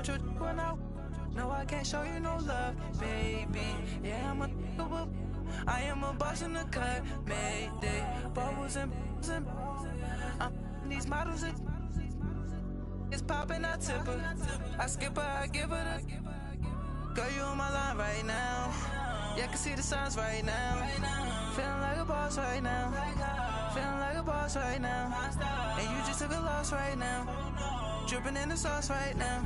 want your one out. No, I can't show you no love, baby. Yeah, I am a boss in the cut, mayday. Bubbles and I'm these models. It's popping, I tip her. I skip her, I give her the. Girl, you on my line right now. Yeah, I can see the signs right now. Feeling like a boss right now. Feeling like a boss right now. And you just took a loss right now. Dripping in the sauce right now.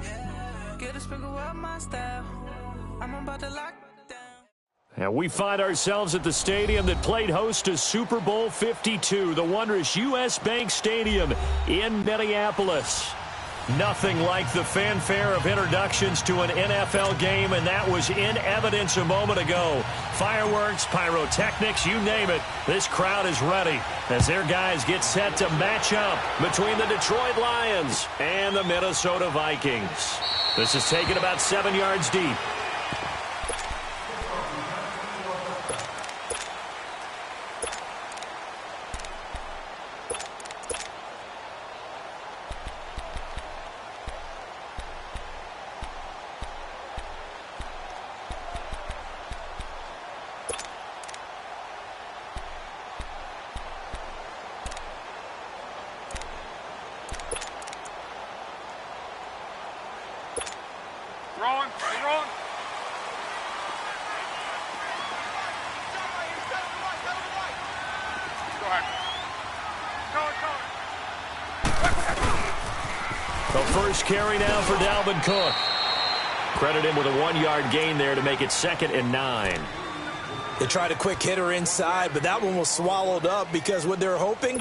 Get a sprinkle up my style. I'm about to lock down. And we find ourselves at the stadium that played host to Super Bowl 52, the wondrous U.S. Bank Stadium in Minneapolis. Nothing like the fanfare of introductions to an NFL game, and that was in evidence a moment ago. Fireworks, pyrotechnics, you name it. This crowd is ready as their guys get set to match up between the Detroit Lions and the Minnesota Vikings. This is taken about 7 yards deep. Throwing. Go ahead. The first carry now for Dalvin Cook. Credit him with a 1-yard gain there to make it 2nd and 9. They tried a quick hitter inside, but that one was swallowed up because what they're hoping,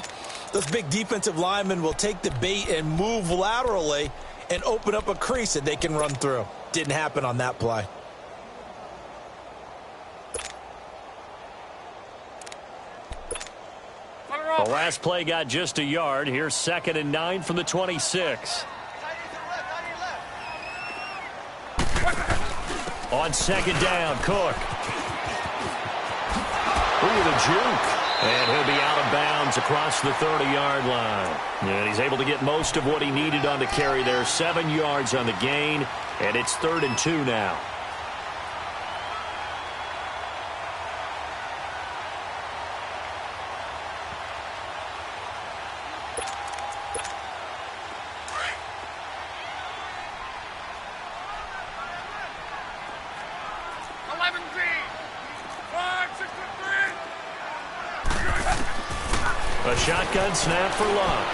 those big defensive linemen will take the bait and move laterally and open up a crease that they can run through. Didn't happen on that play. The last play got just a yard. Here's 2nd and 9 from the 26. On 2nd down, Cook. Ooh, the juke. And he'll be out of bounds across the 30-yard line. And he's able to get most of what he needed on the carry there. 7 yards on the gain, and it's 3rd and 2 now. A shotgun snap for Luck.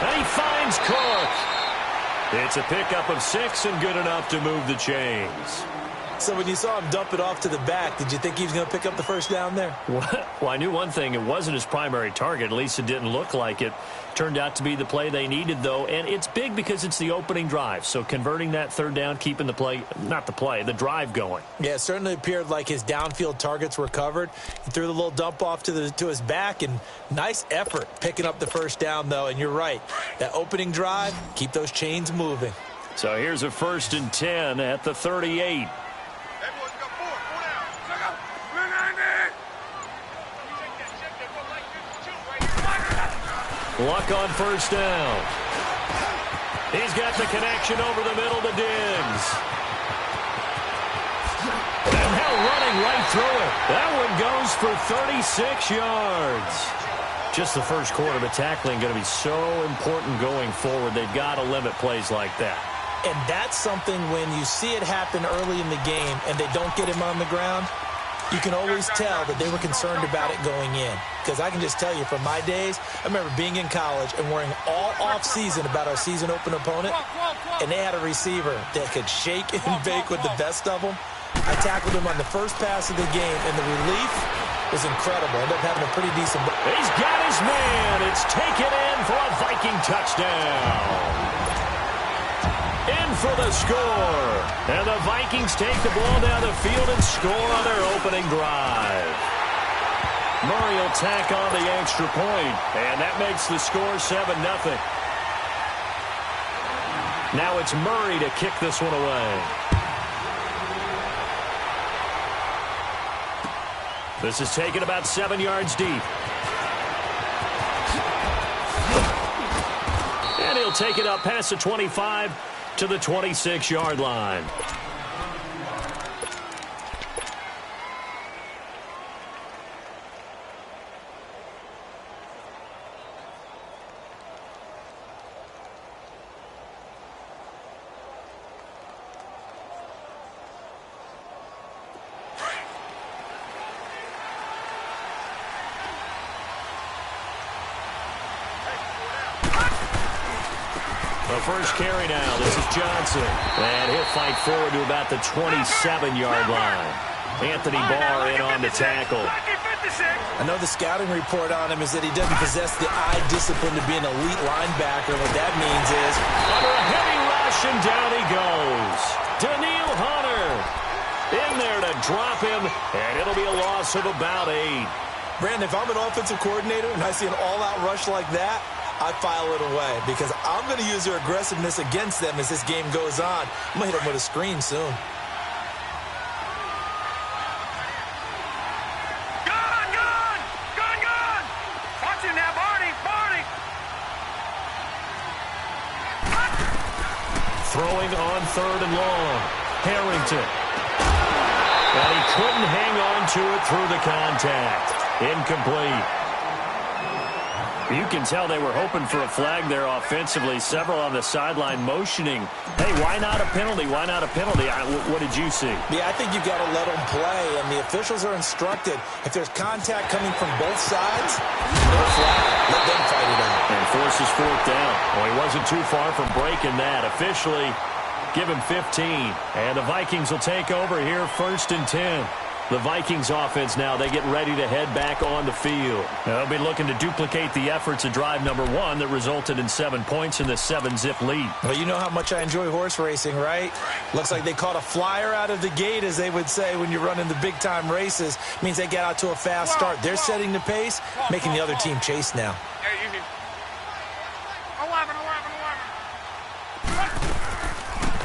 And he finds Cook. It's a pickup of 6 and good enough to move the chains. So when you saw him dump it off to the back, did you think he was going to pick up the first down there? Well, I knew one thing. It wasn't his primary target. At least it didn't look like it. Turned out to be the play they needed, though. And it's big because it's the opening drive. So converting that 3rd down, keeping the play, not the play, the drive going. Yeah, it certainly appeared like his downfield targets were covered. He threw the little dump off to his back, and nice effort picking up the first down, though. And you're right. That opening drive, keep those chains moving. So here's a 1st and 10 at the 38. Luck on 1st down. He's got the connection over the middle to Diggs. And now running right through it. That one goes for 36 yards. Just the first quarter, but tackling going to be so important going forward. They've got to limit plays like that. And that's something when you see it happen early in the game and they don't get him on the ground, you can always tell that they were concerned about it going in. Because I can just tell you from my days, I remember being in college and worrying all off-season about our season-open opponent, and they had a receiver that could shake and bake with the best of them. I tackled him on the first pass of the game, and the relief was incredible. Ended up having a pretty decent... He's got his man. It's taken in for a Viking touchdown. In for the score. And the Vikings take the ball down the field and score on their opening drive. Murray will tack on the extra point, and that makes the score 7-0. Now it's Murray to kick this one away. This is taken about 7 yards deep. And he'll take it up past the 25 to the 26-yard line. The first carry now. This is Johnson. And he'll fight forward to about the 27-yard line. Anthony Barr in on the tackle. I know the scouting report on him is that he doesn't possess the eye discipline to be an elite linebacker. What that means is... Under a heavy rush, and down he goes. Daniil Hunter in there to drop him, and it'll be a loss of about 8. Brandon, if I'm an offensive coordinator and I see an all-out rush like that, I file it away because I'm going to use their aggressiveness against them as this game goes on. I'm going to hit them with a screen soon. Gun! Watching that, Barney! Throwing on 3rd and long. Harrington. And he couldn't hang on to it through the contact. Incomplete. You can tell they were hoping for a flag there offensively. Several on the sideline motioning. Hey, why not a penalty? Why not a penalty? What did you see? Yeah, I think you've got to let them play, and the officials are instructed. If there's contact coming from both sides, no flag. Let them fight it out. And forces 4th down. Well, he wasn't too far from breaking that. Officially, give him 15. And the Vikings will take over here 1st and 10. The Vikings offense now, they get ready to head back on the field. They'll be looking to duplicate the efforts of drive number 1 that resulted in 7 points in the 7-zip lead. Well, you know how much I enjoy horse racing, right? Looks like they caught a flyer out of the gate, as they would say when you're running the big-time races. Means they get out to a fast start. They're setting the pace, making the other team chase now. Hey, easy. 11.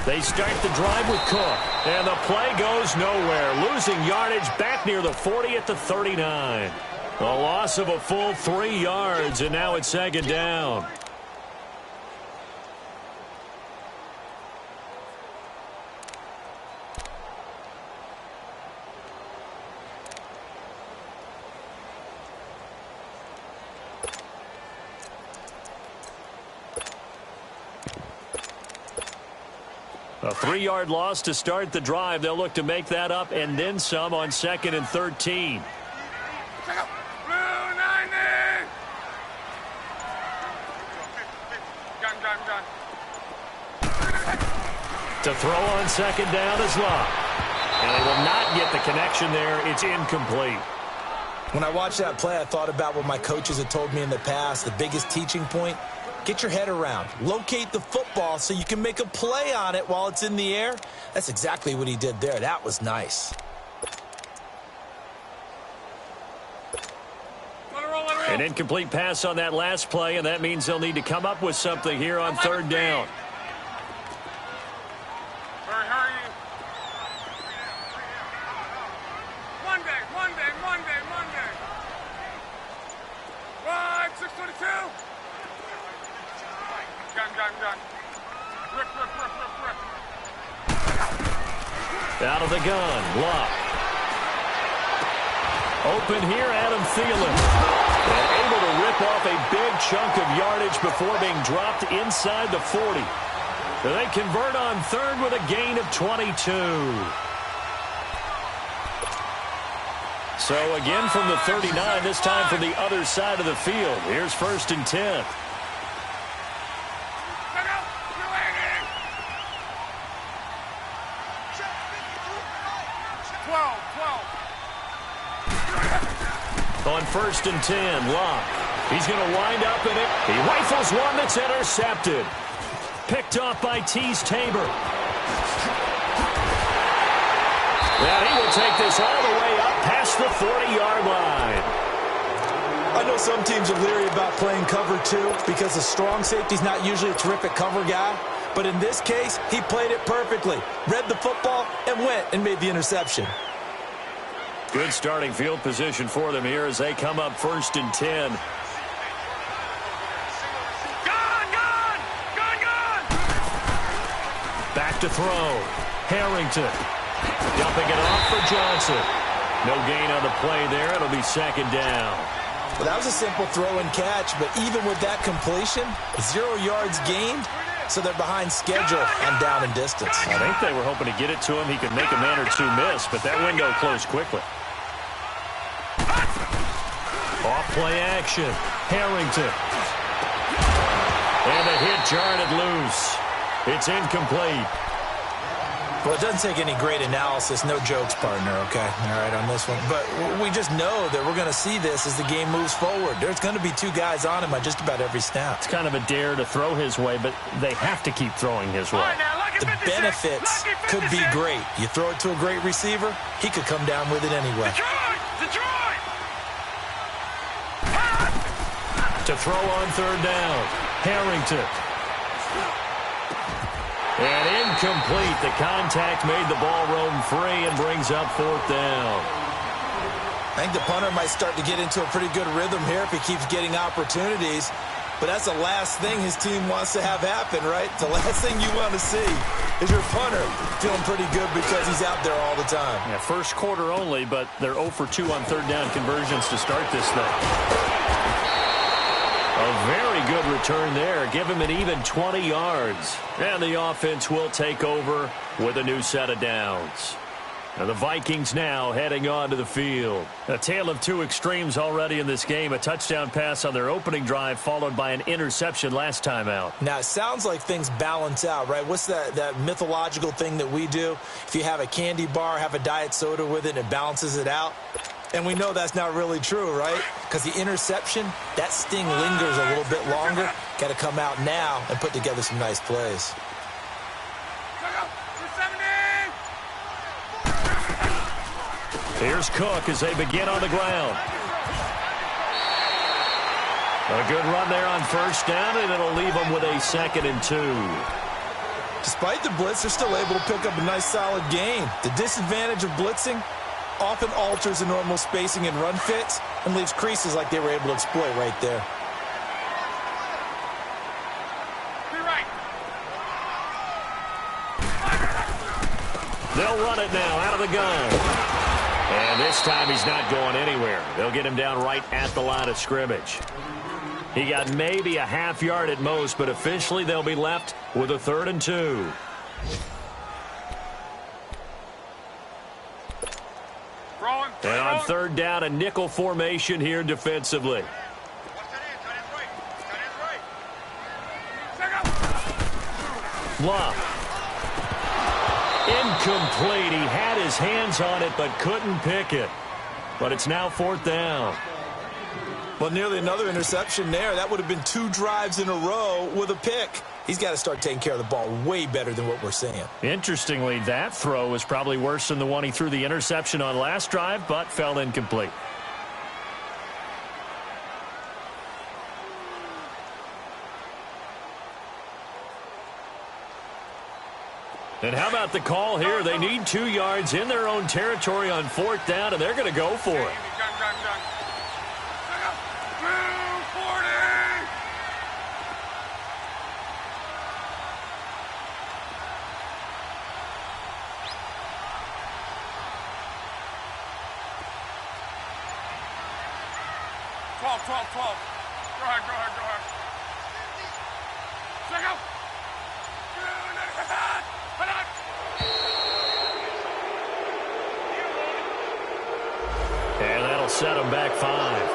They start the drive with Cook, and the play goes nowhere, losing yardage back near the 40 at the 39. A loss of a full 3 yards, and now it's 2nd down. A 3-yard loss to start the drive. They'll look to make that up and then some on 2nd and 13. To throw on 2nd down is Love. And they will not get the connection there. It's incomplete. When I watched that play, I thought about what my coaches had told me in the past. The biggest teaching point: get your head around. Locate the football so you can make a play on it while it's in the air. That's exactly what he did there. That was nice. An incomplete pass on that last play, and that means they'll need to come up with something here on 3rd down. Hurry. Monday. 622. Gun. Rip. Out of the gun, Luck. Open here, Adam Thielen. And able to rip off a big chunk of yardage before being dropped inside the 40. They convert on 3rd with a gain of 22. So again from the 39, this time from the other side of the field. Here's 1st and 10. 12. On 1st and 10, Locke. He's going to wind up in it. He rifles one that's intercepted. Picked off by Tease Tabor. And he will take this all the way up past the 40-yard line. I know some teams are leery about playing cover 2 because the strong safety's not usually a terrific cover guy. But in this case, he played it perfectly. Read the football and went and made the interception. Good starting field position for them here as they come up 1st and 10. to throw. Harrington dumping it off for Johnson. No gain on the play there. It'll be second down. Well, that was a simple throw and catch, but even with that completion, 0 yards gained, so they're behind schedule on down and distance. I think they were hoping to get it to him. He could make a man or two miss, but that window closed quickly. Off play action. Harrington. And the hit jarred it loose. It's incomplete. Well, it doesn't take any great analysis. No jokes, partner, okay? All right, on this one. But we just know that we're going to see this as the game moves forward. There's going to be 2 guys on him on just about every snap. It's kind of a dare to throw his way, but they have to keep throwing his way. The benefits could be great. You throw it to a great receiver, he could come down with it anyway. To throw on third down. Harrington. And incomplete. The contact made the ball roam free and brings up fourth down. I think the punter might start to get into a pretty good rhythm here if he keeps getting opportunities. But that's the last thing his team wants to have happen, right? The last thing you want to see is your punter feeling pretty good because he's out there all the time. Yeah, first quarter only, but they're 0 for 2 on third down conversions to start this thing. A very good return there. Give him an even 20 yards. And the offense will take over with a new set of downs. And the Vikings now heading onto the field. A tale of 2 extremes already in this game. A touchdown pass on their opening drive followed by an interception last time out. Now, it sounds like things balance out, right? What's that mythological thing that we do? If you have a candy bar, have a diet soda with it, and it balances it out. And we know that's not really true, right? Because the interception, that sting lingers a little bit longer. Got to come out now and put together some nice plays. Here's Cook as they begin on the ground. A good run there on first down, and it'll leave them with a 2nd and 2. Despite the blitz, they're still able to pick up a nice, solid gain. The disadvantage of blitzing often alters the normal spacing and run fits and leaves creases like they were able to exploit right there. They'll run it now out of the gun. And this time he's not going anywhere. They'll get him down right at the line of scrimmage. He got maybe a half yard at most, but officially they'll be left with a 3rd and 2. And on third down, a nickel formation here defensively. Love. Incomplete. He had his hands on it but couldn't pick it. But it's now 4th down. Well, nearly another interception there. That would have been 2 drives in a row with a pick. He's got to start taking care of the ball way better than what we're seeing. Interestingly, that throw was probably worse than the one he threw the interception on last drive, but fell incomplete. And how about the call here? They need 2 yards in their own territory on 4th down, and they're going to go for it. Go ahead. Check out. And that'll set him back 5.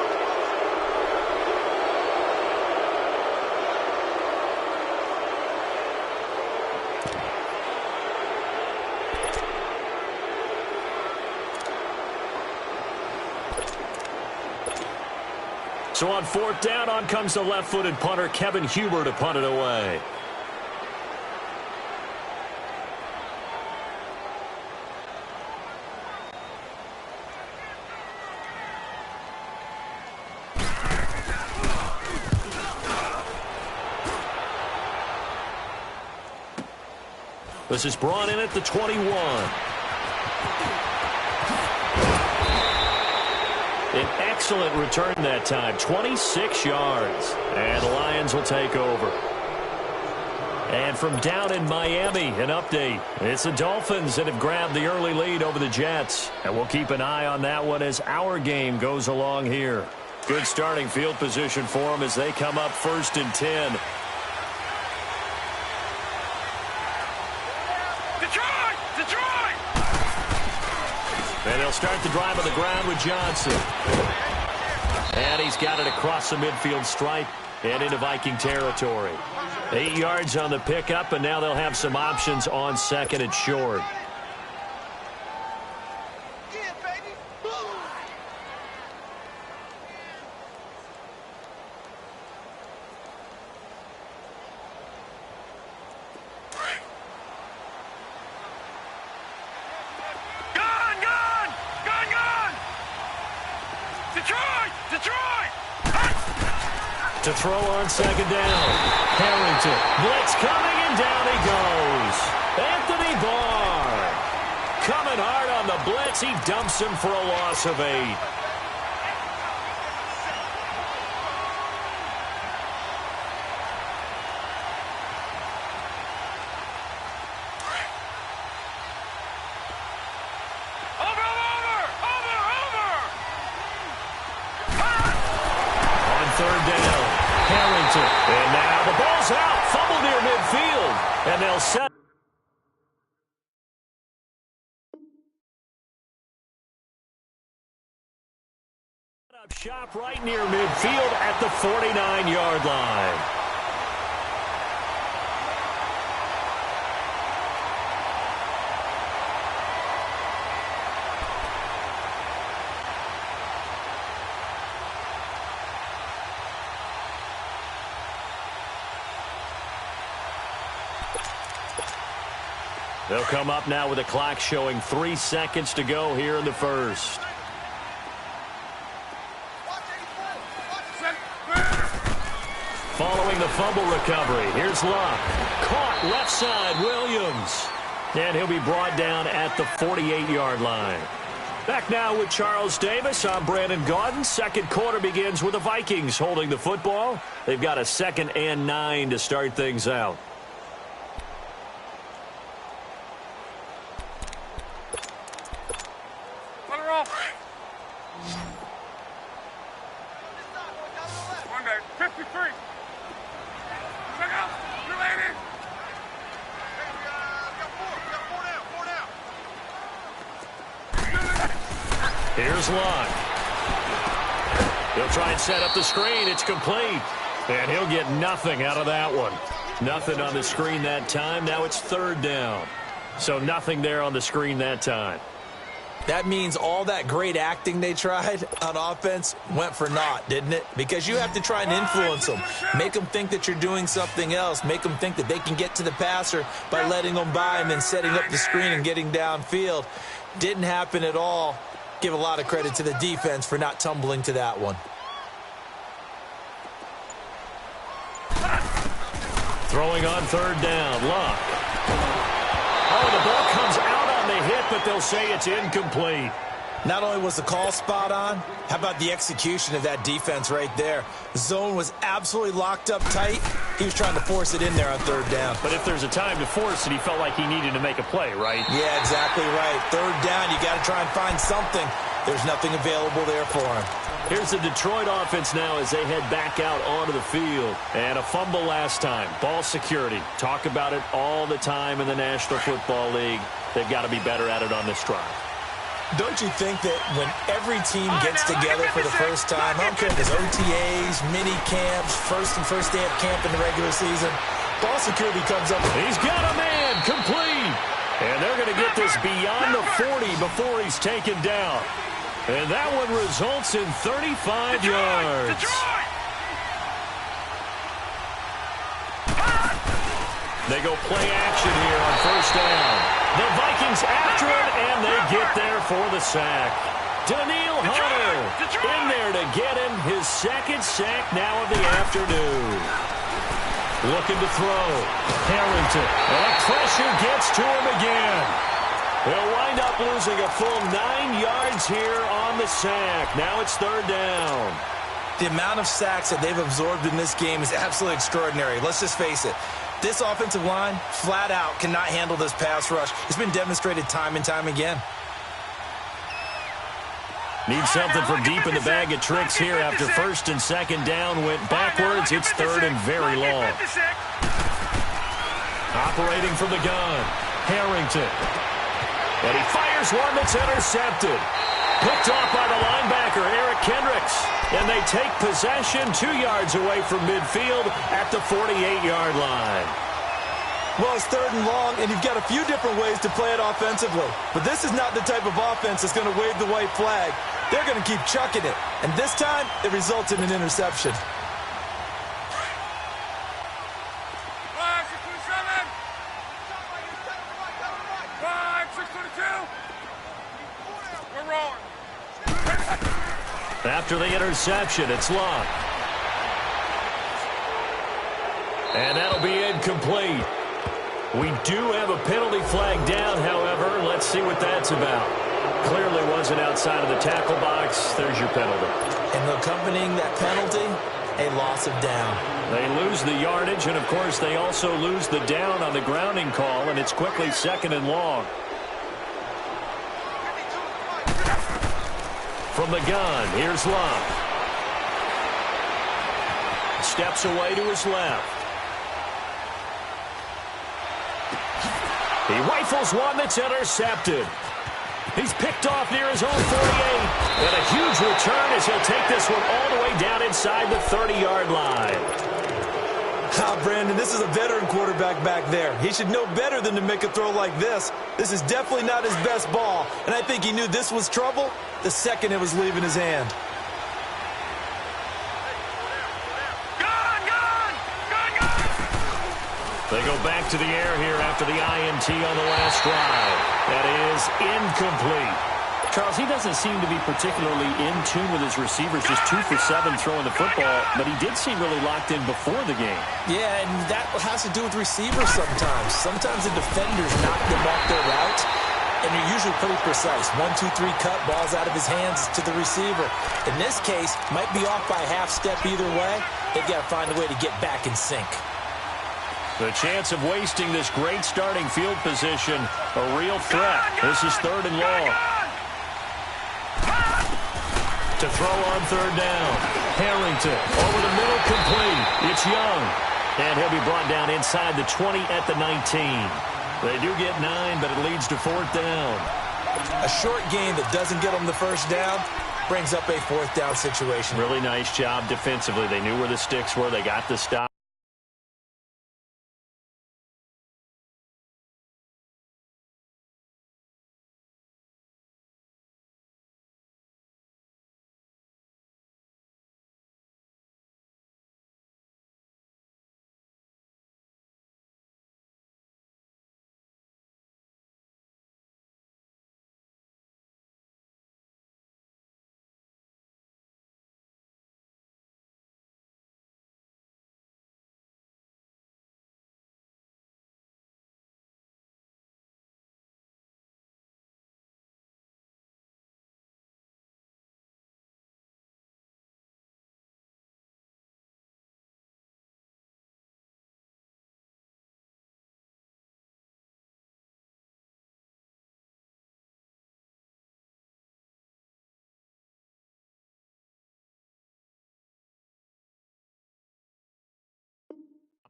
So on 4th down, on comes the left-footed punter, Kevin Huber, to punt it away. This is brought in at the 21. An excellent return that time, 26 yards. And the Lions will take over. And from down in Miami, an update. It's the Dolphins that have grabbed the early lead over the Jets. And we'll keep an eye on that one as our game goes along here. Good starting field position for them as they come up 1st and 10. Detroit! And they'll start the drive on the ground with Johnson. And he's got it across the midfield stripe and into Viking territory. 8 yards on the pickup, and now they'll have some options on 2nd and short. To throw on 2nd down. Harrington. Blitz coming, and down he goes. Anthony Barr. Coming hard on the blitz. He dumps him for a loss of 8. On 3rd down. Harrington. And now the ball's out. Fumble near midfield. And they'll set. Up shop right near midfield at the 49-yard line. They'll come up now with a clock showing 3 seconds to go here in the first. Following the fumble recovery, here's Luck. Caught left side, Williams. And he'll be brought down at the 48-yard line. Back now with Charles Davis. I'm Brandon Gaudin. Second quarter begins with the Vikings holding the football. They've got a 2nd and 9 to start things out. Here's Luck. He'll try and set up the screen. It's complete. And he'll get nothing out of that one. Nothing on the screen that time. Now it's 3rd down. So nothing there on the screen that time. That means all that great acting they tried on offense went for naught, didn't it? Because you have to try and influence them. Make them think that you're doing something else. Make them think that they can get to the passer by letting them by and then setting up the screen and getting downfield. Didn't happen at all. Give a lot of credit to the defense for not tumbling to that one. Throwing on 3rd down, Luck. Oh, the ball comes out on the hit, but they'll say it's incomplete. Not only was the call spot on, how about the execution of that defense right there? The zone was absolutely locked up tight. He was trying to force it in there on 3rd down. But if there's a time to force it, he felt like he needed to make a play, right? Yeah, exactly right. 3rd down, you got to try and find something. There's nothing available there for him. Here's the Detroit offense now as they head back out onto the field. And a fumble last time. Ball security. Talk about it all the time in the National Football League. They've got to be better at it on this drive. Don't you think that when every team gets together for the first time, I don't care if it's OTAs, mini camps, first day of camp in the regular season, ball security comes up. He's got a man, complete. And they're going to get this beyond the 40 before he's taken down. And that one results in 35 yards. They go play action here on 1st down. The Vikings after it, and they get there for the sack. Daniil Hunter in there to get him his 2nd sack now of the afternoon. Looking to throw. Harrington. And pressure gets to him again. They'll wind up losing a full 9 yards here on the sack. Now it's 3rd down. The amount of sacks that they've absorbed in this game is absolutely extraordinary. Let's just face it. This offensive line, flat out, cannot handle this pass rush. It's been demonstrated time and time again. Need something from deep in the bag of tricks here after first and second down went backwards. It's third and very long. Operating from the gun, Harrington. And he fires one that's intercepted. Picked off by the linebacker, Eric Kendricks. And they take possession 2 yards away from midfield at the 48-yard line. Well, it's third and long, and you've got a few different ways to play it offensively. But this is not the type of offense that's going to wave the white flag. They're going to keep chucking it. And this time, it results in an interception. After the interception, it's Locke. And that'll be incomplete. We do have a penalty flag down, however. Let's see what that's about. Clearly wasn't outside of the tackle box. There's your penalty. And accompanying that penalty, a loss of down. They lose the yardage, and, of course, they also lose the down on the grounding call, and it's quickly second and long. From the gun, here's Locke. Steps away to his left. He rifles one that's intercepted. He's picked off near his own 48. And a huge return as he'll take this one all the way down inside the 30-yard line. Brandon, this is a veteran quarterback back there. He should know better than to make a throw like this. This is definitely not his best ball, and I think he knew this was trouble the second it was leaving his hand. They go back to the air here after the INT on the last drive. That is incomplete. Charles, he doesn't seem to be particularly in tune with his receivers, just 2 for 7 throwing the football, but he did seem really locked in before the game. Yeah, and that has to do with receivers sometimes. Sometimes the defenders knock them off their route, and they're usually pretty precise. 1, 2, 3 cut, ball's out of his hands to the receiver. In this case, might be off by a half step either way. They've got to find a way to get back in sync. The chance of wasting this great starting field position, a real threat. This is third and long. To throw on third down. Harrington over the middle, complete. It's Young. And he'll be brought down inside the 20 at the 19. They do get 9, but it leads to fourth down. A short game that doesn't get them the first down brings up a fourth down situation. Really nice job defensively. They knew where the sticks were. They got the stop.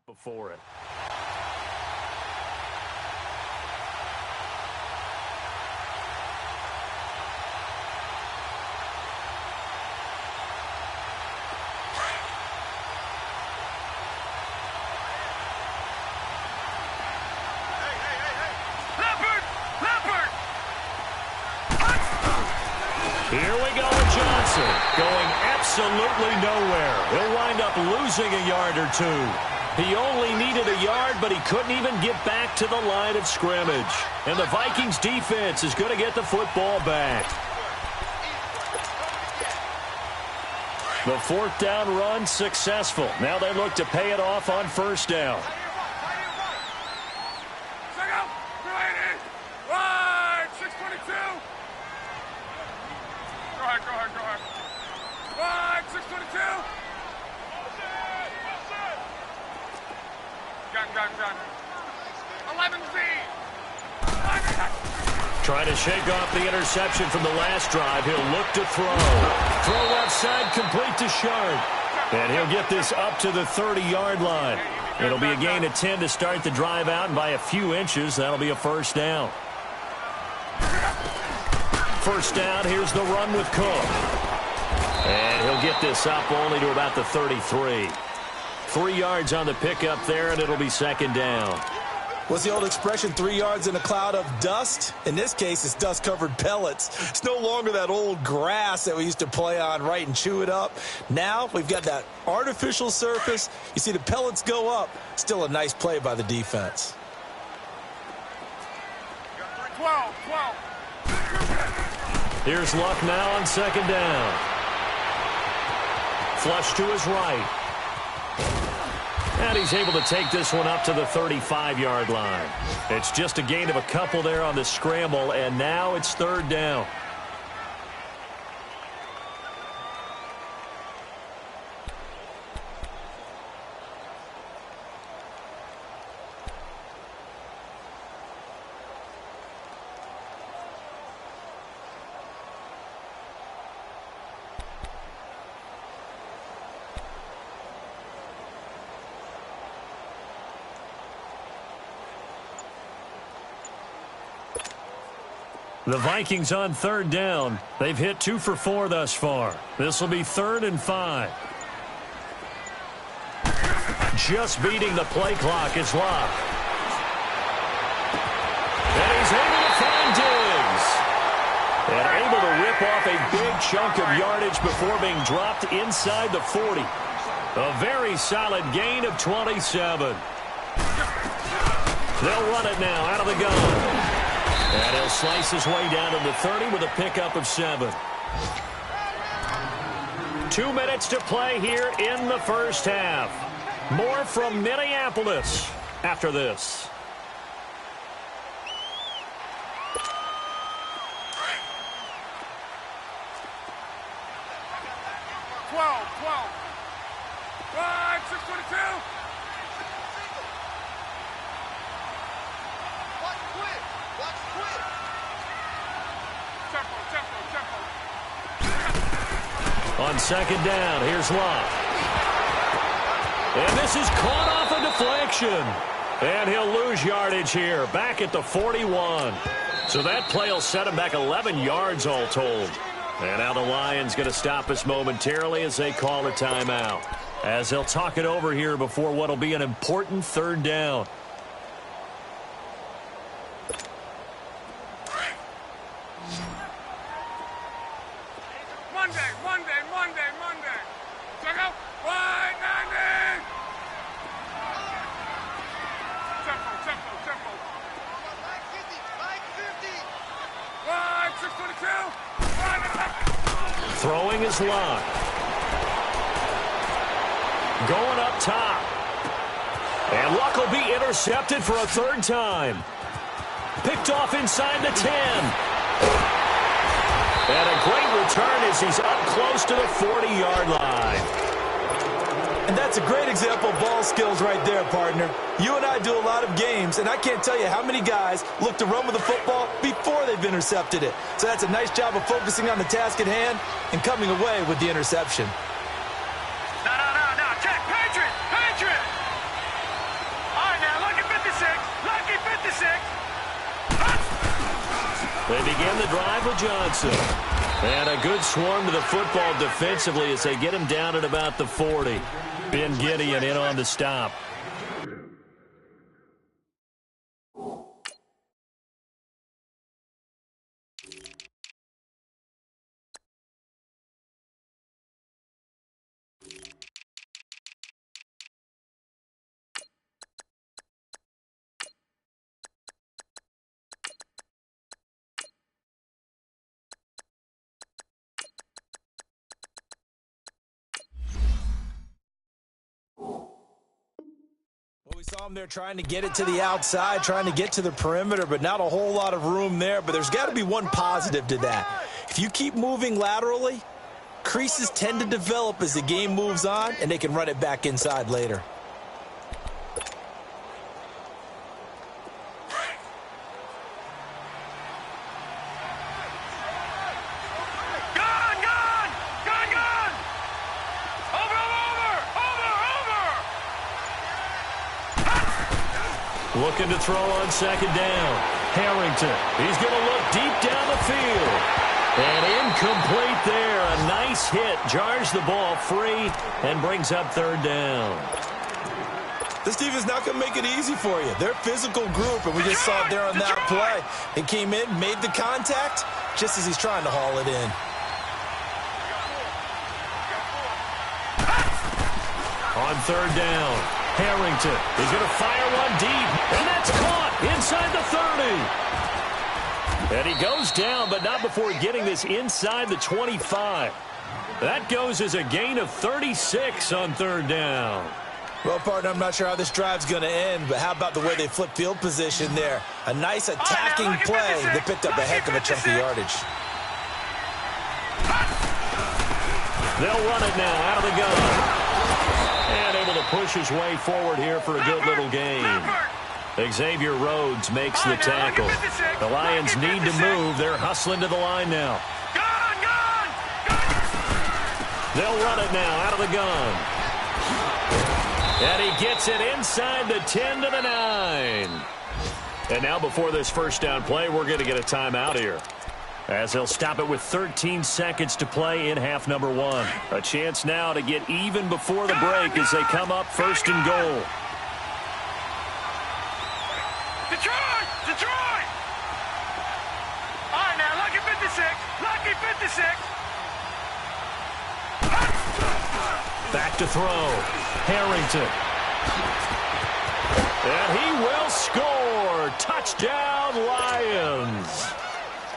Before it. Here we go with Johnson, going absolutely nowhere. He'll wind up losing a yard or two. He only needed a yard, but he couldn't even get back to the line of scrimmage. And the Vikings defense is going to get the football back. The fourth down run successful. Now they look to pay it off on first down. Got done. 11Z. Trying to shake off the interception from the last drive. He'll look to throw. Throw left side, complete to Sharp. And he'll get this up to the 30-yard line. It'll be a gain of 10 to start the drive out, and by a few inches, that'll be a first down. First down, here's the run with Cook. And he'll get this up only to about the 33. 3 yards on the pickup there, and it'll be second down. What's the old expression, 3 yards in a cloud of dust? In this case, it's dust-covered pellets. It's no longer that old grass that we used to play on, right, and chew it up. Now we've got that artificial surface. You see the pellets go up. Still a nice play by the defense. 12. Here's Luck now on second down. Flush to his right. And he's able to take this one up to the 35-yard line. It's just a gain of a couple there on the scramble, and now it's third down. The Vikings on third down. They've hit 2 for 4 thus far. This will be 3rd and 5. Just beating the play clock is Luck. And he's able to find Diggs. And able to rip off a big chunk of yardage before being dropped inside the 40. A very solid gain of 27. They'll run it now out of the gun. And he'll slice his way down to the 30 with a pickup of 7. 2 minutes to play here in the first half. More from Minneapolis after this. 12. 622. On second down, here's Luck. And this is caught off a deflection. And he'll lose yardage here, back at the 41. So that play will set him back 11 yards all told. And now the Lions going to stop us momentarily as they call a timeout. As they'll talk it over here before what will be an important third down. Monday. Check out. 190. Tempo. 622. Throwing is Luck. Going up top. And Luck will be intercepted for a third time. Picked off inside the 10. And a great return as he's up close to the 40-yard line. And that's a great example of ball skills right there, partner. You and I do a lot of games, and I can't tell you how many guys look to run with the football before they've intercepted it. So that's a nice job of focusing on the task at hand and coming away with the interception. No. Check. Patriot. All right, now, lucky 56. They begin the drive with Johnson. And a good swarm to the football defensively as they get him down at about the 40. Ben Gideon in on the stop. We saw him there trying to get it to the outside, trying to get to the perimeter, but not a whole lot of room there. But there's got to be one positive to that. If you keep moving laterally, creases tend to develop as the game moves on, and they can run it back inside later. Looking to throw on second down. Harrington. He's going to look deep down the field. And incomplete there. A nice hit. Jars the ball free and brings up third down. This defense not going to make it easy for you. They're a physical group, and we just saw it there on that play. He came in, made the contact, just as he's trying to haul it in. On third down, Harrington is going to fire one deep, and that's caught inside the 30. And he goes down, but not before getting this inside the 25. That goes as a gain of 36 on third down. Well, partner, I'm not sure how this drive's going to end, but how about the way they flip field position there? A nice attacking play. They picked up a heck of a chunk of yardage. They'll run it now out of the gun. And able to push his way forward here for a good little gain. Xavier Rhodes makes the tackle. The Lions need to move. They're hustling to the line now. They'll run it now out of the gun. And he gets it inside the 10 to the 9. And now before this first down play, we're going to get a timeout here, as they'll stop it with 13 seconds to play in half number 1. A chance now to get even before the break as they come up first and goal. Detroit! Detroit! All right, now, lucky 56. Lucky 56. Back to throw. Harrington. And he will score. Touchdown, Lions.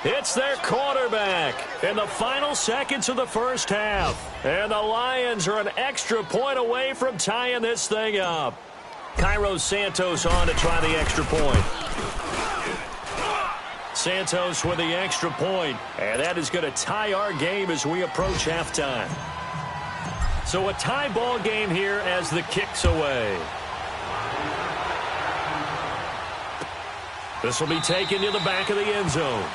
It's their quarterback in the final seconds of the first half. And the Lions are an extra point away from tying this thing up. Cairo Santos on to try the extra point. Santos with the extra point. And that is going to tie our game as we approach halftime. So a tie ball game here as the kick's away. This will be taken to the back of the end zone.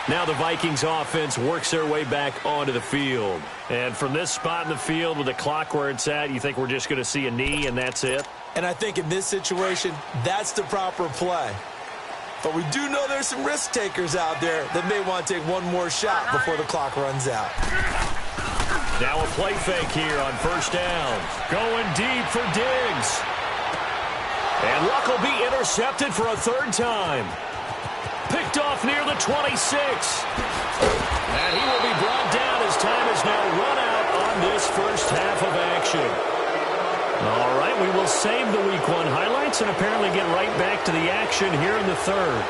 Now the Vikings offense works their way back onto the field. And from this spot in the field with the clock where it's at, you think we're just going to see a knee and that's it? And I think in this situation, that's the proper play. But we do know there's some risk takers out there that may want to take one more shot before the clock runs out. Now a play fake here on first down. Going deep for Diggs. And Luck will be intercepted for a third time. Picked off near the 26. And he will be brought down as time is now run out on this first half of action. All right, we will save the Week 1 highlights and apparently get right back to the action here in the third.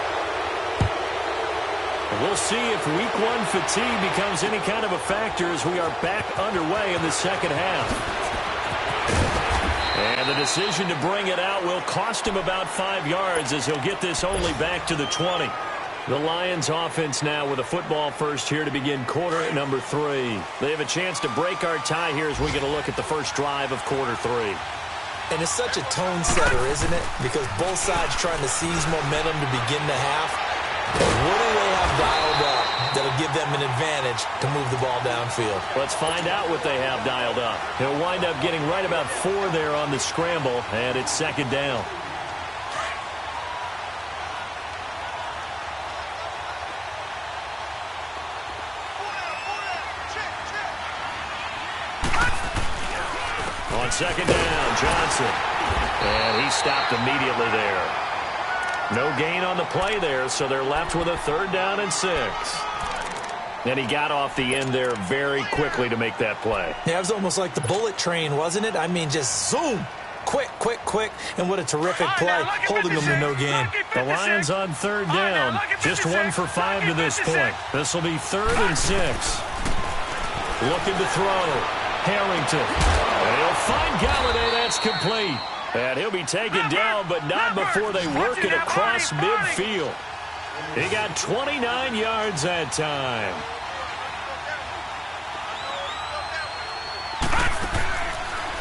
We'll see if Week 1 fatigue becomes any kind of a factor as we are back underway in the second half. And the decision to bring it out will cost him about 5 yards as he'll get this only back to the 20. The Lions offense now with a football first here to begin quarter number 3. They have a chance to break our tie here as we get a look at the first drive of quarter 3. And it's such a tone setter, isn't it? Because both sides trying to seize momentum to begin the half. What do they have dialed up that'll give them an advantage to move the ball downfield? Let's find out what they have dialed up. They'll wind up getting right about 4 there on the scramble, and it's second down. On second down, Johnson. And he stopped immediately there. No gain on the play there, so they're left with a third down and 6. And he got off the end there very quickly to make that play. Yeah, it was almost like the bullet train, wasn't it? I mean, just zoom. Quick, quick, quick. And what a terrific play, holding them to no gain. The Lions on third down. Just 1 for 5 to this point. This will be third and 6. Looking to throw. Harrington. And he'll find Galladay. That's complete. And he'll be taken down, but not before they work it across midfield. He got 29 yards that time.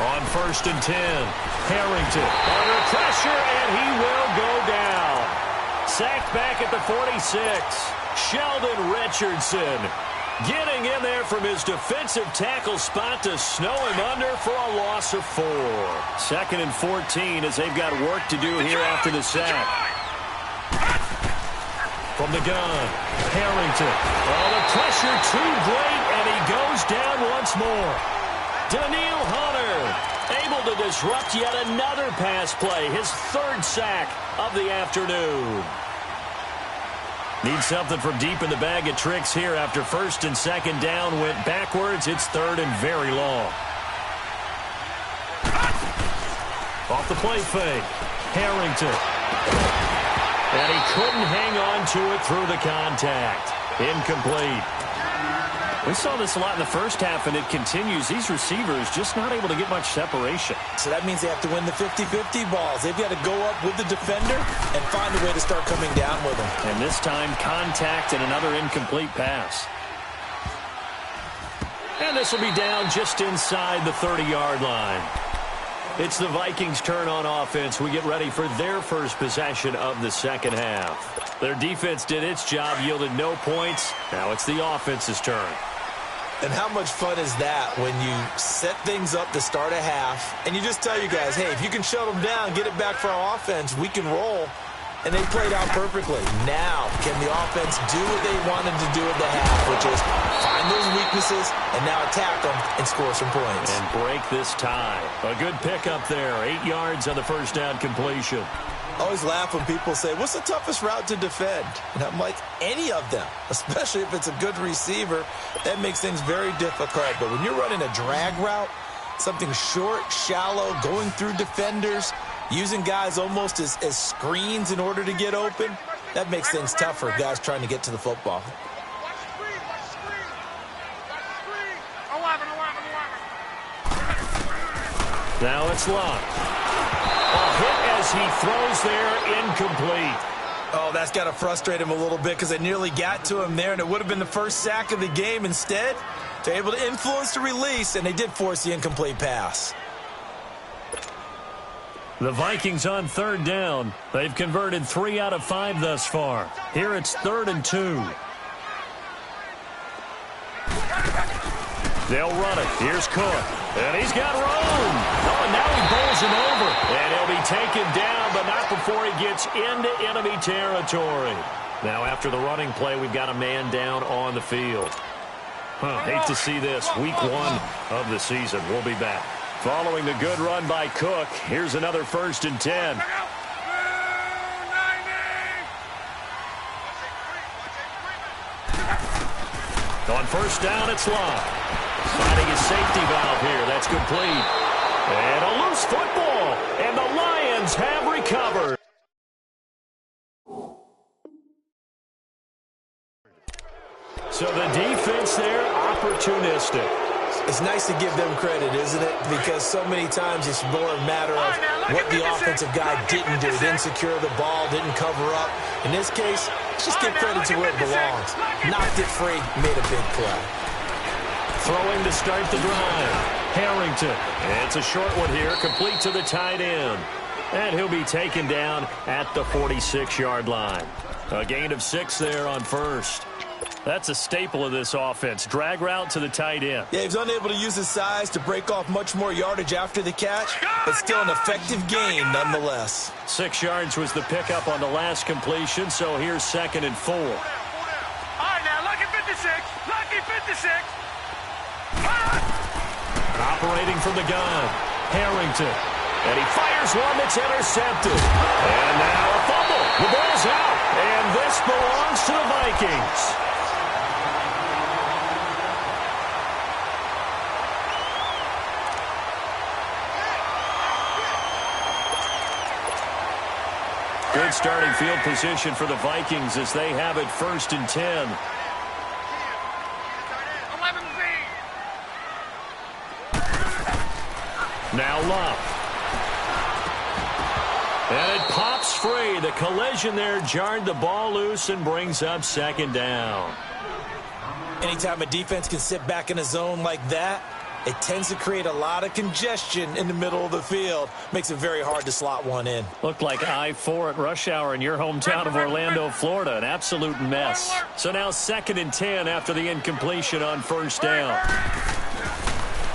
On first and 10, Harrington under pressure, and he will go down. Sacked back at the 46. Sheldon Richardson. Getting in there from his defensive tackle spot to snow him under for a loss of 4. 2nd and 14 as they've got work to do here after the sack. From the gun, Harrington. Oh, the pressure too great, and he goes down once more. Daniil Hunter able to disrupt yet another pass play, his 3rd sack of the afternoon. Needs something from deep in the bag of tricks here after 1st and 2nd down went backwards. It's 3rd and very long. Off the play fake, Harrington. And he couldn't hang on to it through the contact. Incomplete. We saw this a lot in the first half, and it continues. These receivers just not able to get much separation. So that means they have to win the 50-50 balls. They've got to go up with the defender and find a way to start coming down with them. And this time, contact and another incomplete pass. And this will be down just inside the 30-yard line. It's the Vikings' turn on offense. We get ready for their first possession of the second half. Their defense did its job, yielded no points. Now it's the offense's turn. And how much fun is that when you set things up to start a half, and you just tell you guys, hey, if you can shut them down, get it back for our offense, we can roll. And they played out perfectly. Now, can the offense do what they wanted to do at the half, which is find those weaknesses and now attack them and score some points. And break this tie. A good pickup there. 8 yards on the first down completion. I always laugh when people say, what's the toughest route to defend? And I'm like, any of them, especially if it's a good receiver. That makes things very difficult. But when you're running a drag route, something short, shallow, going through defenders, using guys almost as screens in order to get open, that makes things tough for guys trying to get to the football. Now it's Locke. A hit as he throws there, incomplete. Oh, that's got to frustrate him a little bit because they nearly got to him there, and it would have been the first sack of the game. Instead, they're able to influence the release, and they did force the incomplete pass. The Vikings on 3rd down. They've converted 3 out of 5 thus far. Here it's 3rd and 2. They'll run it. Here's Cook. And he's got room. Oh, and now he bowls him over. And he'll be taken down, but not before he gets into enemy territory. Now, after the running play, we've got a man down on the field. Hate to see this. Week 1 of the season. We'll be back. Following the good run by Cook, here's another 1st and 10. On 1st down, it's Locke. Finding his safety valve here. That's complete. And a loose football. And the Lions have recovered. So the defense there, opportunistic. It's nice to give them credit, isn't it? Because so many times it's more a matter of what the offensive guy didn't do. Didn't secure the ball, didn't cover up. In this case, let's just give credit to where it belongs. Knocked it free, made a big play. Throwing to start the drive. Harrington. And it's a short one here, complete to the tight end. And he'll be taken down at the 46-yard line. A gain of 6 there on 1st. That's a staple of this offense. Drag route to the tight end. Yeah, he's unable to use his size to break off much more yardage after the catch, but still an effective gain nonetheless. 6 yards was the pickup on the last completion, so here's 2nd and 4. All right, now, lucky 56. Lucky 56. Operating from the gun, Harrington. And he fires one that's intercepted. And now a fumble. The ball's out. And this belongs to the Vikings. Good starting field position for the Vikings as they have it 1st and 10. 11Z. Now Locke. And it pops free. The collision there jarred the ball loose and brings up 2nd down. Anytime a defense can sit back in a zone like that, it tends to create a lot of congestion in the middle of the field. Makes it very hard to slot one in. Looked like I-4 at rush hour in your hometown of Orlando, Florida. An absolute mess. So now 2nd and 10 after the incompletion on first down.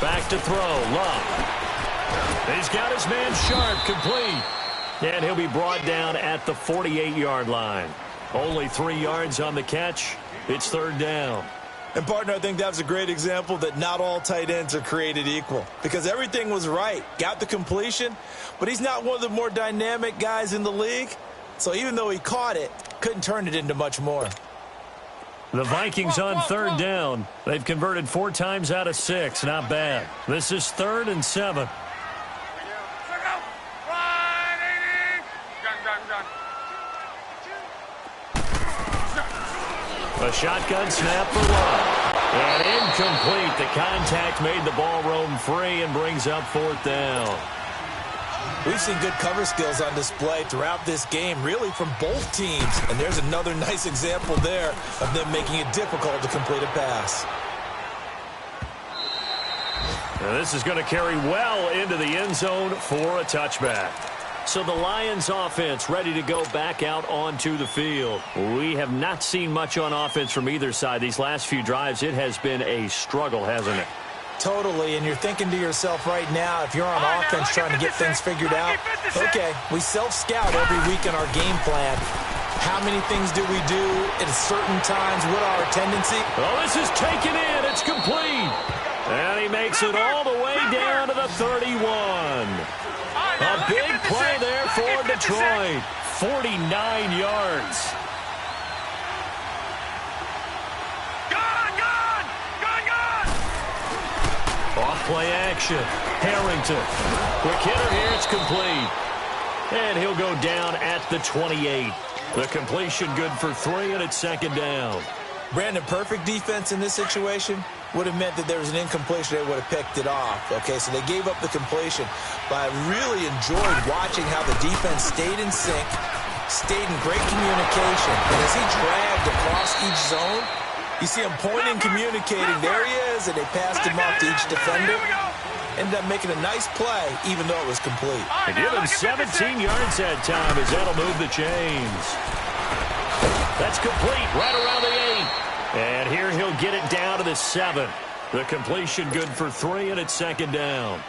Back to throw. Love. He's got his man Sharp, complete. And he'll be brought down at the 48-yard line. Only 3 yards on the catch. It's 3rd down. And, partner, I think that was a great example that not all tight ends are created equal, because everything was right. Got the completion, but he's not one of the more dynamic guys in the league. So even though he caught it, couldn't turn it into much more. The Vikings on 3rd down. They've converted 4 times out of 6. Not bad. This is 3rd and 7. A shotgun snap for Love. And incomplete. The contact made the ball roam free and brings up 4th down. We've seen good cover skills on display throughout this game, really from both teams. And there's another nice example there of them making it difficult to complete a pass. Now this is going to carry well into the end zone for a touchback. So the Lions offense ready to go back out onto the field. We have not seen much on offense from either side. These last few drives, it has been a struggle, hasn't it? Totally, and you're thinking to yourself right now, if you're on offense trying to get things figured out, okay, we self-scout every week in our game plan. How many things do we do at certain times? What are our tendency? Oh, this is taken in. It's complete. And he makes it all the way down to the 31. A big play there for Detroit. 49 yards. Off play action. Harrington. Quick hitter here. It's complete. And he'll go down at the 28. The completion good for 3, and it's 2nd down. Brandon, perfect defense in this situation would have meant that there was an incompletion. They would have picked it off. Okay, so they gave up the completion. But I really enjoyed watching how the defense stayed in sync, stayed in great communication. And as he dragged across each zone, you see him pointing, communicating. There he is, and they passed him off to each defender. Ended up making a nice play, even though it was complete. They give him 17 yards that time as that'll move the chains. That's complete right around the 8. And here he'll get it down to the 7. The completion good for 3, and it's 2nd down.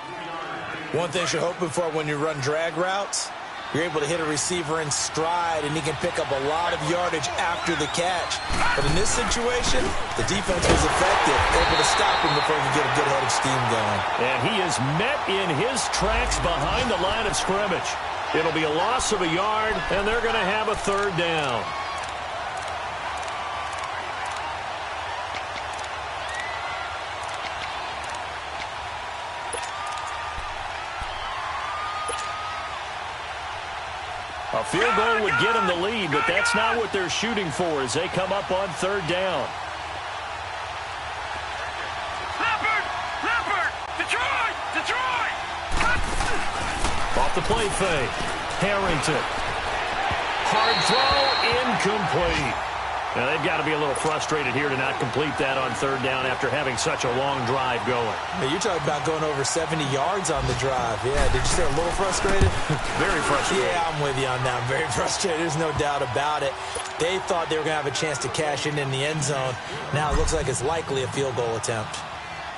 One thing you're hoping for when you run drag routes, you're able to hit a receiver in stride, and he can pick up a lot of yardage after the catch. But in this situation, the defense was effective, able to stop him before he could get a good head of steam going. And he is met in his tracks behind the line of scrimmage. It'll be a loss of a yard, and they're going to have a 3rd down. A field goal would get them the lead, but that's not what they're shooting for as they come up on 3rd down. Leopard! Detroit! Off the play fake. Harrington. Hard throw, incomplete. Now, they've got to be a little frustrated here to not complete that on 3rd down after having such a long drive going. Now, you're talking about going over 70 yards on the drive. Yeah, did you say a little frustrated? Very frustrated. Yeah, I'm with you on that. Very frustrated. There's no doubt about it. They thought they were going to have a chance to cash in the end zone. Now it looks like it's likely a field goal attempt.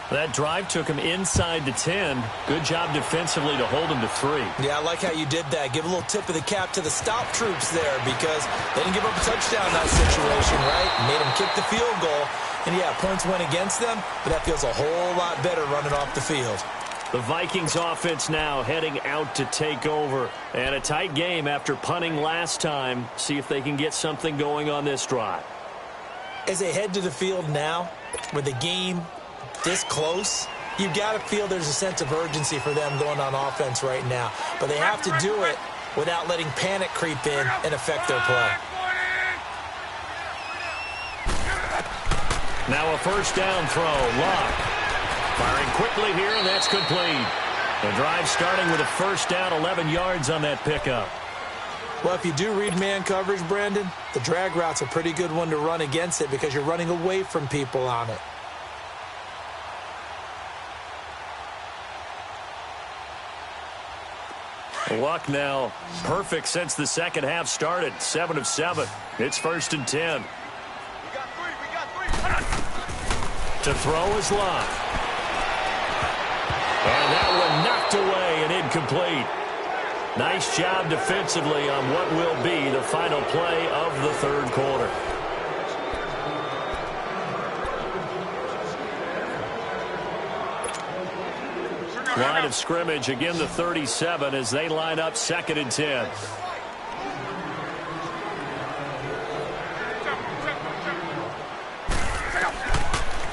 That drive took him inside the 10. Good job defensively to hold him to 3. Yeah, I like how you did that. Give a little tip of the cap to the stop troops there because they didn't give up a touchdown in that situation, right? Made them kick the field goal. And, yeah, points went against them, but that feels a whole lot better running off the field. The Vikings offense now heading out to take over. And a tight game after punting last time. See if they can get something going on this drive. As they head to the field now, with the game this close, you've got to feel there's a sense of urgency for them going on offense right now. But they have to do it without letting panic creep in and affect their play. Now a 1st down throw. Love. Firing quickly here, and that's complete. The drive starting with a 1st down, 11 yards on that pickup. Well, if you do read man coverage, Brandon, the drag route's a pretty good one to run against it because you're running away from people on it. Luck now perfect since the second half started. 7 of 7. It's 1st and 10. We got three. To throw is Luck. And that one knocked away and incomplete. Nice job defensively on what will be the final play of the third quarter. Line of scrimmage, again the 37 as they line up 2nd and 10.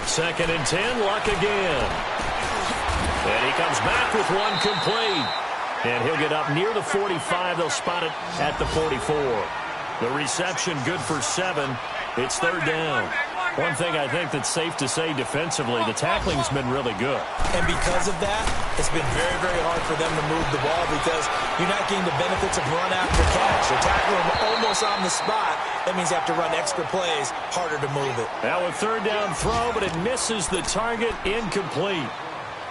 Second and 10, Luck again. And he comes back with one complete. And he'll get up near the 45. They'll spot it at the 44. The reception good for 7. It's 3rd down. One thing I think that's safe to say defensively, the tackling's been really good. And because of that, it's been very, very hard for them to move the ball because you're not getting the benefits of run after catch. You're tackling them almost on the spot. That means you have to run extra plays, harder to move it. Now a 3rd down throw, but it misses the target, incomplete.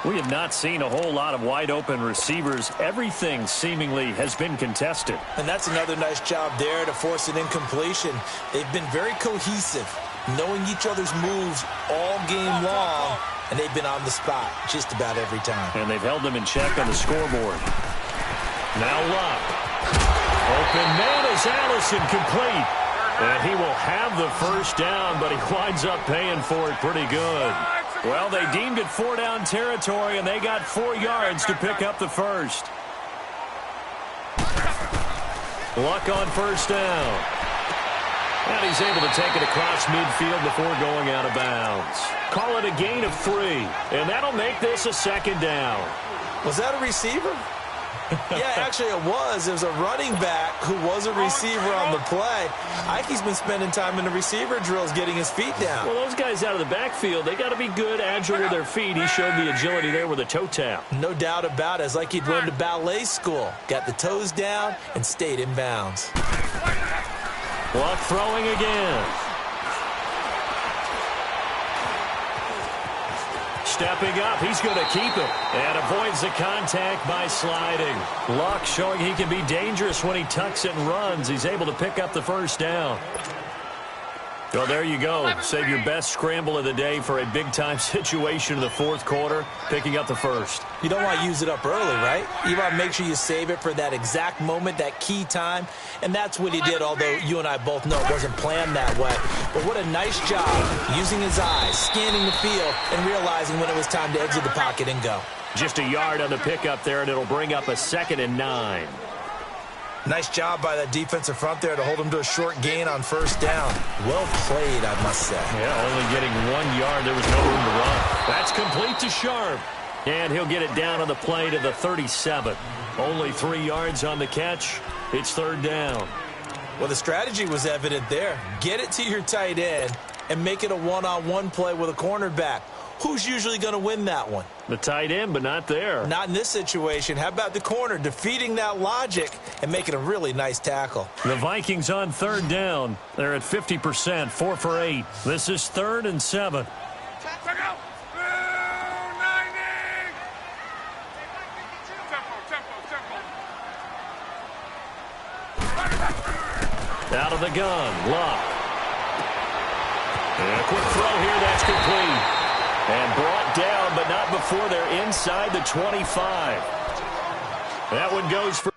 We have not seen a whole lot of wide-open receivers. Everything seemingly has been contested. And that's another nice job there to force an incompletion. They've been very cohesive, knowing each other's moves all game long, and they've been on the spot just about every time. And they've held them in check on the scoreboard. Now Luck. Open man is Allison, complete. And he will have the 1st down, but he winds up paying for it pretty good. Well, they deemed it 4-down territory, and they got 4 yards to pick up the 1st. Luck on 1st down. And he's able to take it across midfield before going out of bounds. Call it a gain of 3, and that'll make this a 2nd down. Was that a receiver? Yeah, actually it was. It was a running back who was a receiver on the play. Ike's been spending time in the receiver drills getting his feet down. Well, those guys out of the backfield, they got to be good, agile with their feet. He showed the agility there with a toe tap. No doubt about it. It's like he'd run to ballet school. Got the toes down and stayed in bounds. Luck throwing again. Stepping up, he's going to keep it and avoids the contact by sliding. Luck showing he can be dangerous when he tucks it and runs. He's able to pick up the 1st down. Well, there you go. Save your best scramble of the day for a big-time situation in the 4th quarter, picking up the 1st. You don't want to use it up early, right? You want to make sure you save it for that exact moment, that key time, and that's what he did, although you and I both know it wasn't planned that way. But what a nice job using his eyes, scanning the field, and realizing when it was time to exit the pocket and go. Just a yard on the pickup there, and it'll bring up a 2nd and 9. Nice job by that defensive front there to hold him to a short gain on 1st down. Well played, I must say. Yeah, only getting 1 yard. There was no room to run. That's complete to Sharp. And he'll get it down on the play to the 37. Only 3 yards on the catch. It's 3rd down. Well, the strategy was evident there. Get it to your tight end and make it a one-on-one play with a cornerback. Who's usually going to win that one? The tight end, but not there. Not in this situation. How about the corner defeating that logic and making a really nice tackle? The Vikings on 3rd down. They're at 50%, 4 for 8. This is 3rd and 7. Check out. Out of the gun, Luck. And a quick throw here, that's complete. And brought down, but not before they're inside the 25. That one goes for...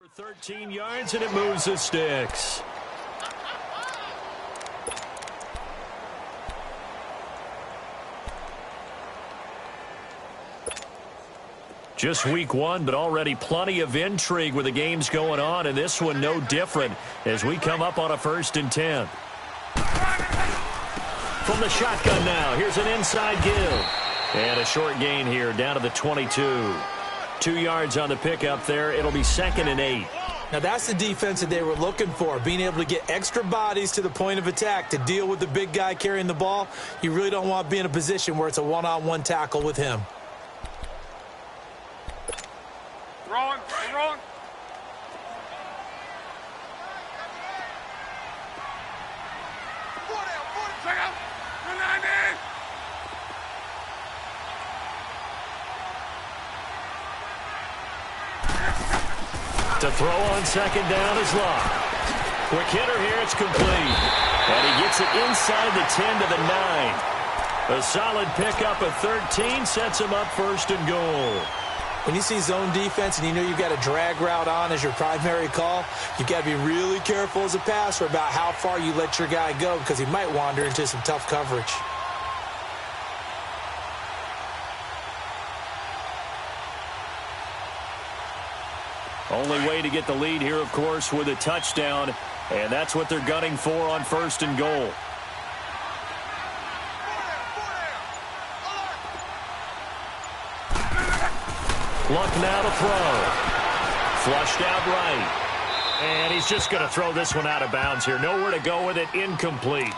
for 13 yards, and it moves the sticks. Just week 1, but already plenty of intrigue with the games going on, and this one no different as we come up on a 1st and 10. From the shotgun now, here's an inside give. And a short gain here down to the 22. 2 yards on the pickup there. It'll be 2nd and 8. Now, that's the defense that they were looking for, being able to get extra bodies to the point of attack to deal with the big guy carrying the ball. You really don't want to be in a position where it's a one-on-one tackle with him. Rolling. Check out. To throw on second down is Locke. Quick hitter here, it's complete. And he gets it inside the 10 to the 9. A solid pickup of 13 sets him up first and goal. When you see zone defense and you know you've got a drag route on as your primary call, you've got to be really careful as a passer about how far you let your guy go because he might wander into some tough coverage. Only way to get the lead here, of course, with a touchdown, and that's what they're gunning for on first and goal. Luck now to throw. Flushed out right. And he's just going to throw this one out of bounds here. Nowhere to go with it, incomplete.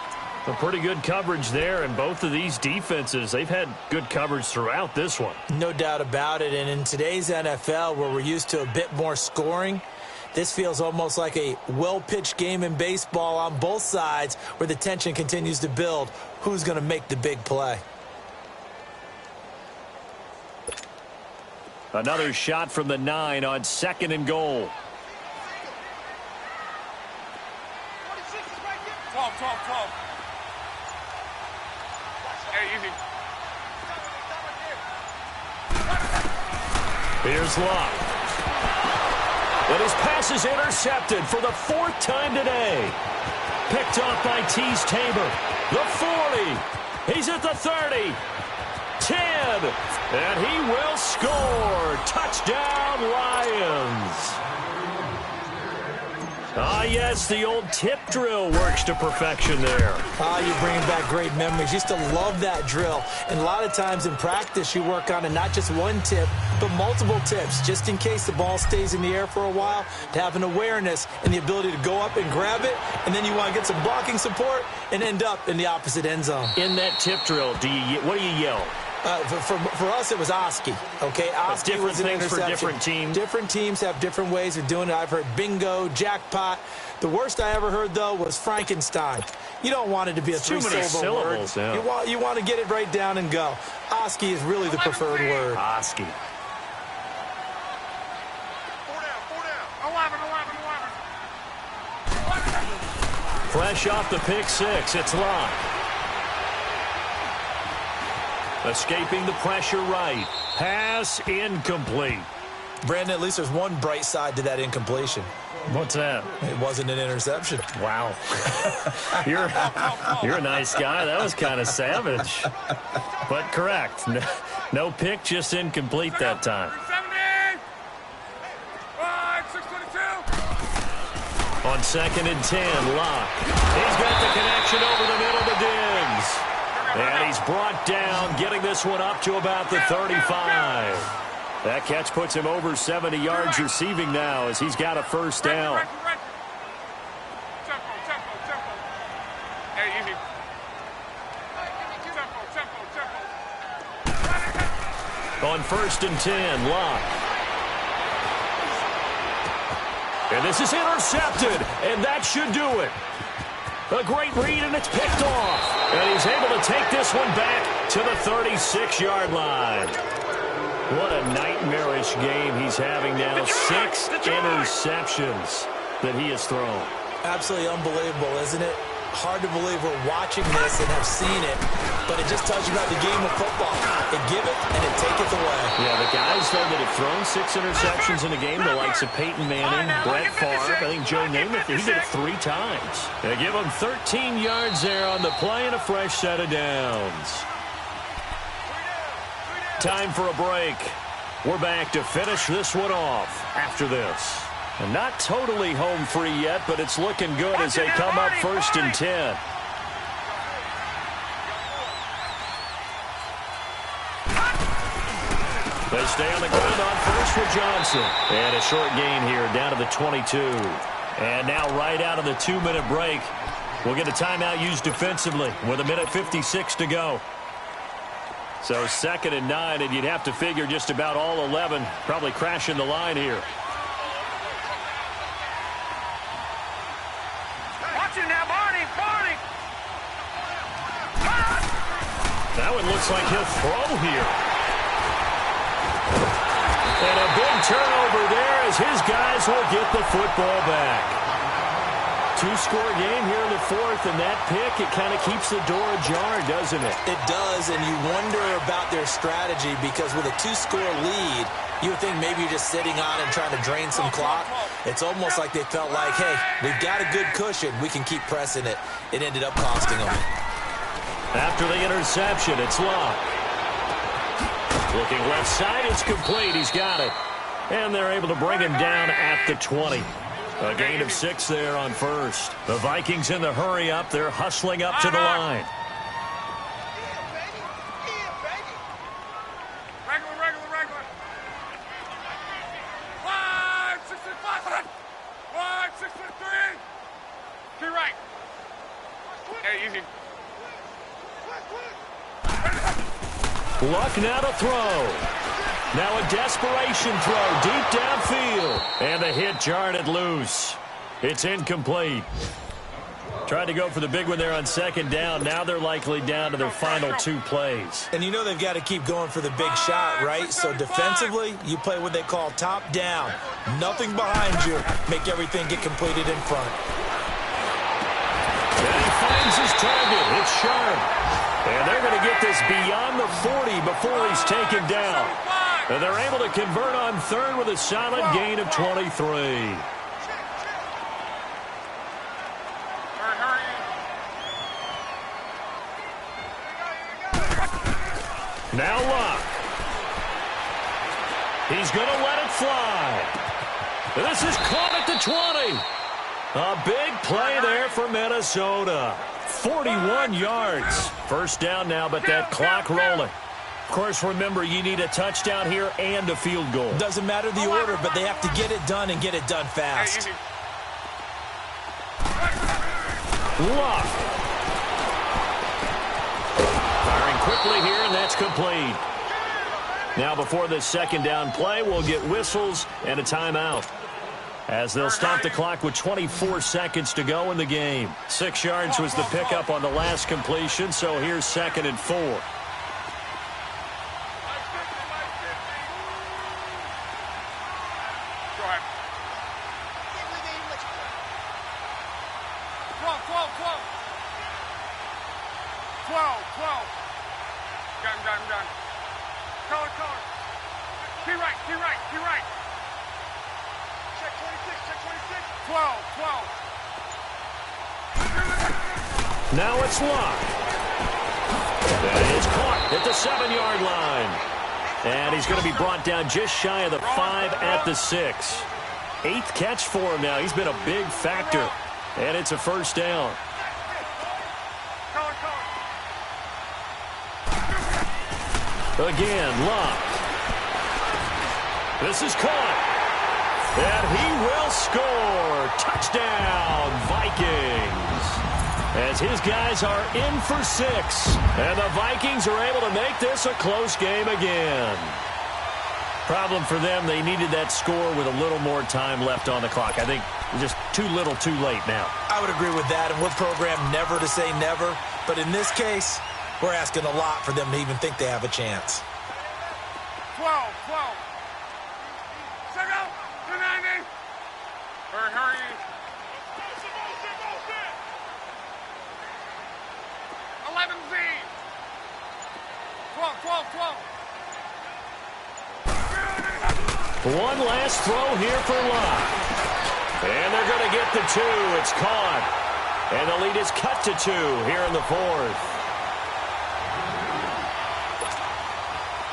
A pretty good coverage there, and both of these defenses, they've had good coverage throughout this one. No doubt about it, and in today's NFL, where we're used to a bit more scoring, this feels almost like a well-pitched game in baseball on both sides where the tension continues to build. Who's going to make the big play? Another shot from the 9 on second and goal. 12. Hey, easy. Here's Locke. And his pass is intercepted for the 4th time today. Picked off by Tease Tabor. The 40. He's at the 30. 10. And he will score. Touchdown, Lions. Ah, yes, the old tip drill works to perfection there. You're bringing back great memories. Used to love that drill. And a lot of times in practice, you work on it, not just one tip, but multiple tips, just in case the ball stays in the air for a while, to have an awareness and the ability to go up and grab it, and then you want to get some blocking support and end up in the opposite end zone. In that tip drill, what do you yell? For us, it was Oski. Okay, Oski was an interception. For different teams. Different teams have different ways of doing it. I've heard bingo, jackpot. The worst I ever heard, though, was Frankenstein. You don't want it to be a three-syllable word. Yeah. You want to get it right down and go. Oski is really the preferred word. Oski. 11. Fresh off the pick 6, it's Locke. Escaping the pressure right. Pass incomplete. Brandon, at least there's one bright side to that incompletion. What's that? It wasn't an interception. Wow. You're a nice guy. That was kind of savage. But correct. No pick, just incomplete that time. 622. On second and 10, Locke. He's got the connection over the middle to Diggs. And he's brought down, getting this one up to about the 35. That catch puts him over 70 yards receiving now as he's got a first down. Tempo. Hey, easy. Tempo. On first and 10, Locke. And this is intercepted, and that should do it. A great read, and it's picked off. And he's able to take this one back to the 36-yard line. What a nightmarish game he's having now. 6 interceptions that he has thrown. Absolutely unbelievable, isn't it? Hard to believe we're watching this and have seen it, but it just tells you about the game of football. It give it and it taketh away. Yeah, the guys, though, that have thrown 6 interceptions in a game, the likes of Peyton Manning, Brett Favre, I think Joe Namath, he did it 3 times. They give him 13 yards there on the play and a fresh set of downs. Time for a break. We're back to finish this one off after this. And not totally home free yet, but it's looking good as they come up first and 10. They Going to stay on the ground on first for Johnson. And a short gain here, down to the 22. And now right out of the 2-minute break, we'll get a timeout used defensively with 1:56 to go. So 2nd and 9, and you'd have to figure just about all 11 probably crashing the line here. Watch it now, Barney! Barney! Now it looks like he'll throw here. And a big turnover there as his guys will get the football back. 2-score game here in the 4th, and that pick, it kind of keeps the door ajar, doesn't it? It does, and you wonder about their strategy because with a 2-score lead, you would think maybe you're just sitting on and trying to drain some clock. It's almost like they felt like, hey, we've got a good cushion. We can keep pressing it. It ended up costing them. After the interception, it's Locke. Looking left side, it's complete. He's got it. And they're able to bring him down at the 20. A gain of 6 there on first. The Vikings in the hurry up. They're hustling up to the line. Regular. 5-6-5. 5-6-3. To your right. Hey, easy. Luck now to throw. Now a desperation throw deep downfield. And the hit jarred it loose. It's incomplete. Tried to go for the big one there on 2nd down. Now they're likely down to their final 2 plays. And you know they've got to keep going for the big shot, right? So defensively, you play what they call top down. Nothing behind you. Make everything get completed in front. And he finds his target. It's sharp. And they're going to get this beyond the 40 before he's taken down. And they're able to convert on 3rd with a solid gain of 23. Now Locke. He's going to let it fly. And this is caught at the 20. A big play there for Minnesota. 41 yards. First down now, but that clock rolling. Of course, remember, you need a touchdown here and a field goal. Doesn't matter the order, but they have to get it done and get it done fast. Locke. Firing quickly here, and that's complete. Now, before this 2nd down play, we'll get whistles and a timeout, as they'll stop the clock with 24 seconds to go in the game. 6 yards was the pickup on the last completion, so here's 2nd and 4. Go ahead. 12. Done. Color. Key right. Check 26. 12. Now it's Locke. And it's caught at the 7-yard line. And he's going to be brought down just shy of the 5 at the 6. 8th catch for him now. He's been a big factor. And it's a first down. Again, Locke. This is caught. And he will score. Touchdown, Vikings. As his guys are in for 6. And the Vikings are able to make this a close game again. Problem for them, they needed that score with a little more time left on the clock. I think just too little too late now. I would agree with that, and we're programmed never to say never. But in this case, we're asking a lot for them to even think they have a chance. 12. Check out the 90. Hurry. 11Z. 12. One last throw here for Locke. And they're going to get the 2. It's caught. And the lead is cut to 2 here in the 4th.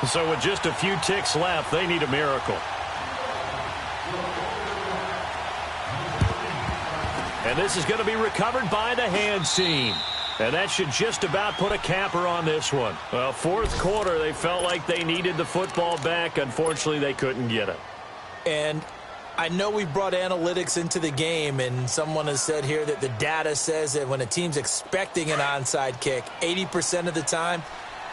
So with just a few ticks left, they need a miracle. And this is going to be recovered by the hands team. And that should just about put a capper on this one. Well, fourth quarter, they felt like they needed the football back. Unfortunately, they couldn't get it. And I know we brought analytics into the game, and someone has said here that the data says that when a team's expecting an onside kick, 80% of the time,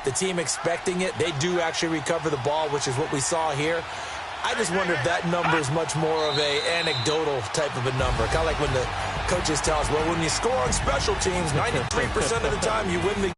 the team expecting it, they do actually recover the ball, which is what we saw here. I just wonder if that number is much more of a anecdotal type of a number. Kind of like when the coaches tell us, well, when you score on special teams, 93% of the time you win the